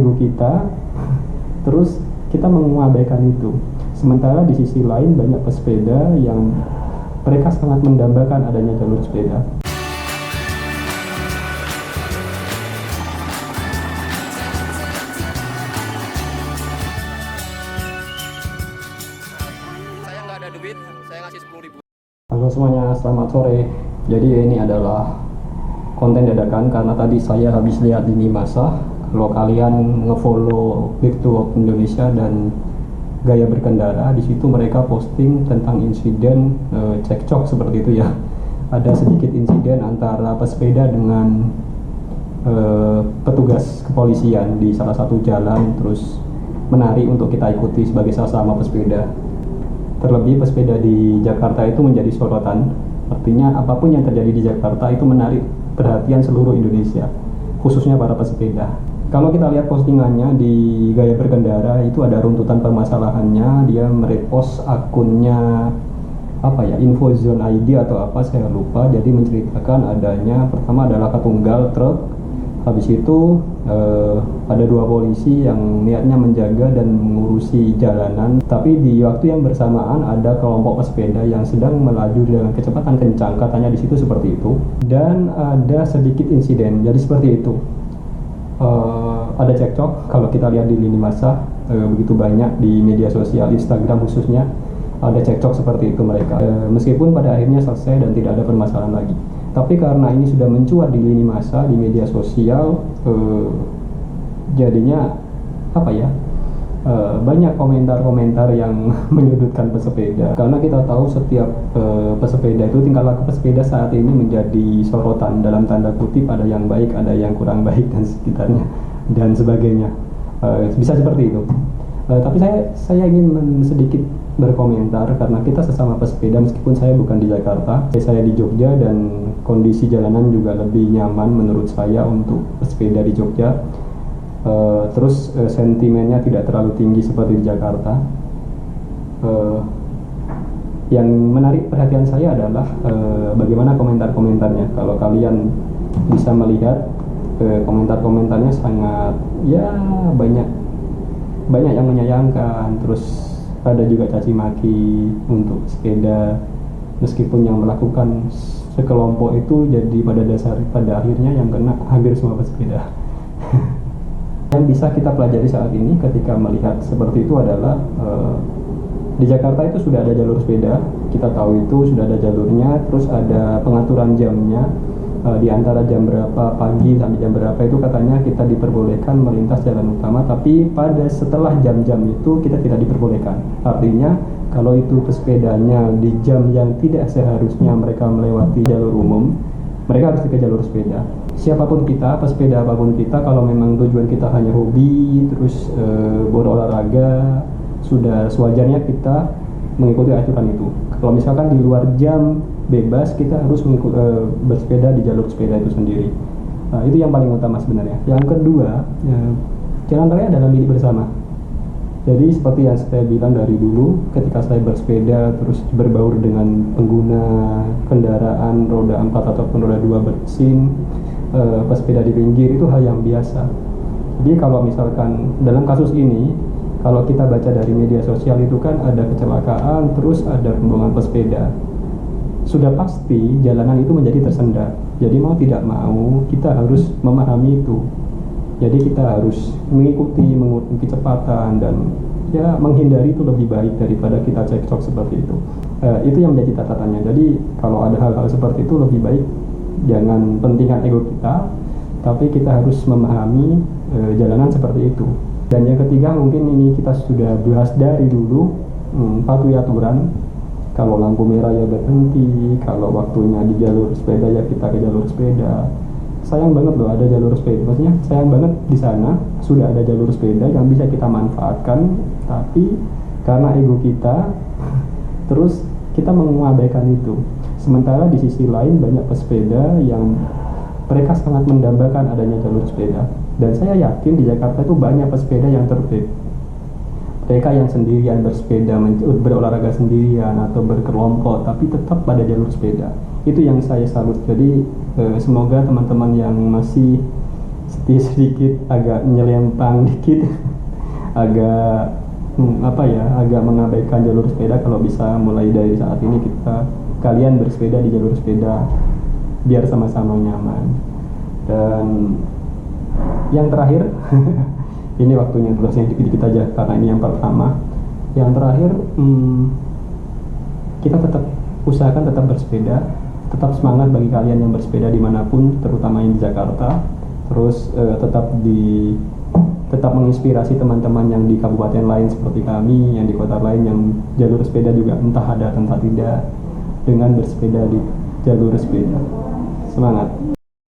ego kita, terus kita mengabaikan itu. Sementara di sisi lain banyak pesepeda yang mereka sangat mendambakan adanya jalur sepeda. Saya nggak ada duit, saya ngasih 10.000. Halo semuanya, selamat sore. Jadi ini adalah konten dadakan karena tadi saya habis lihat lini masa. Kalau kalian ngefollow Back to Work Indonesia dan Gaya Berkendara, di situ mereka posting tentang insiden cekcok seperti itu ya. Ada sedikit insiden antara pesepeda dengan petugas kepolisian di salah satu jalan, terus menarik untuk kita ikuti sebagai sesama pesepeda. Terlebih pesepeda di Jakarta itu menjadi sorotan. Artinya apapun yang terjadi di Jakarta itu menarik perhatian seluruh Indonesia, khususnya para pesepeda. Kalau kita lihat postingannya di Gaya Berkendara, itu ada runtutan permasalahannya. Dia merepost akunnya Infozone ID atau apa, saya lupa. Jadi menceritakan adanya, pertama adalah ketunggal truk, habis itu ada dua polisi yang niatnya menjaga dan mengurusi jalanan, tapi di waktu yang bersamaan ada kelompok pesepeda yang sedang melaju dengan kecepatan kencang, katanya di situ seperti itu, dan ada sedikit insiden. Jadi seperti itu. Ada cekcok. Kalau kita lihat di lini masa, begitu banyak di media sosial, Instagram khususnya, ada cekcok seperti itu mereka. Meskipun pada akhirnya selesai dan tidak ada permasalahan lagi. Tapi karena ini sudah mencuat di lini masa, di media sosial, jadinya banyak komentar-komentar yang menyudutkan pesepeda. Karena kita tahu setiap pesepeda itu, tingkah laku pesepeda saat ini menjadi sorotan, dalam tanda kutip, ada yang baik, ada yang kurang baik dan sekitarnya dan sebagainya. Bisa seperti itu. Tapi saya ingin sedikit berkomentar karena kita sesama pesepeda, meskipun saya bukan di Jakarta, saya di Jogja, dan kondisi jalanan juga lebih nyaman menurut saya untuk pesepeda di Jogja. Terus sentimennya tidak terlalu tinggi seperti di Jakarta. Yang menarik perhatian saya adalah bagaimana komentar-komentarnya. Kalau kalian bisa melihat, komentar-komentarnya sangat banyak yang menyayangkan. Terus ada juga caci maki untuk sepeda, meskipun yang melakukan sekelompok itu jadi pada akhirnya yang kena hampir semua pesepeda. Yang bisa kita pelajari saat ini ketika melihat seperti itu adalah di Jakarta itu sudah ada jalur sepeda, kita tahu itu sudah ada jalurnya, terus ada pengaturan jamnya, di antara jam berapa pagi sampai jam berapa itu katanya kita diperbolehkan melintas jalan utama, tapi setelah jam-jam itu kita tidak diperbolehkan. Artinya kalau itu pesepedanya di jam yang tidak seharusnya mereka melewati jalur umum, mereka harus ke jalur sepeda. Siapapun kita, pesepeda apapun kita, kalau memang tujuan kita hanya hobi, terus berolahraga, sudah sewajarnya kita mengikuti aturan itu. Kalau misalkan di luar jam bebas, kita harus bersepeda di jalur sepeda itu sendiri. Itu yang paling utama sebenarnya. Yang kedua, jalan raya adalah milik bersama. Jadi seperti yang saya bilang dari dulu, ketika saya bersepeda terus berbaur dengan pengguna kendaraan roda 4 ataupun roda 2 bersin, pesepeda di pinggir, itu hal yang biasa. Jadi kalau misalkan dalam kasus ini, kalau kita baca dari media sosial itu kan ada kecelakaan, terus ada rombongan pesepeda. Sudah pasti jalanan itu menjadi tersendat. Jadi mau tidak mau kita harus memahami itu. Jadi kita harus mengurangi kecepatan dan menghindari itu lebih baik daripada kita cekcok seperti itu. Itu yang menjadi catatannya. Jadi kalau ada hal-hal seperti itu, lebih baik jangan pentingkan ego kita, tapi kita harus memahami jalanan seperti itu. Dan yang ketiga, mungkin ini kita sudah bahas dari dulu, patuhi aturan. Kalau lampu merah ya berhenti, kalau waktunya di jalur sepeda ya kita ke jalur sepeda. Sayang banget loh ada jalur sepeda, maksudnya sayang banget di sana sudah ada jalur sepeda yang bisa kita manfaatkan, tapi karena ego kita terus kita mengabaikan itu. Sementara di sisi lain banyak pesepeda yang mereka sangat mendambakan adanya jalur sepeda, dan saya yakin di Jakarta itu banyak pesepeda yang tertib. Mereka yang sendirian bersepeda, berolahraga sendirian atau berkelompok, tapi tetap pada jalur sepeda. Itu yang saya salut. Jadi semoga teman-teman yang masih sedikit agak nyelempang dikit, agak agak mengabaikan jalur sepeda. Kalau bisa mulai dari saat ini kalian bersepeda di jalur sepeda biar sama-sama nyaman. Dan yang terakhir ini waktunya tulisnya dikit-dikit aja karena ini yang pertama. Yang terakhir, kita tetap usahakan tetap bersepeda, tetap semangat bagi kalian yang bersepeda dimanapun, terutama yang di Jakarta. Terus tetap menginspirasi teman-teman yang di kabupaten lain seperti kami, yang di kota lain yang jalur sepeda juga entah ada entah tidak, dengan bersepeda di jalur sepeda. Semangat!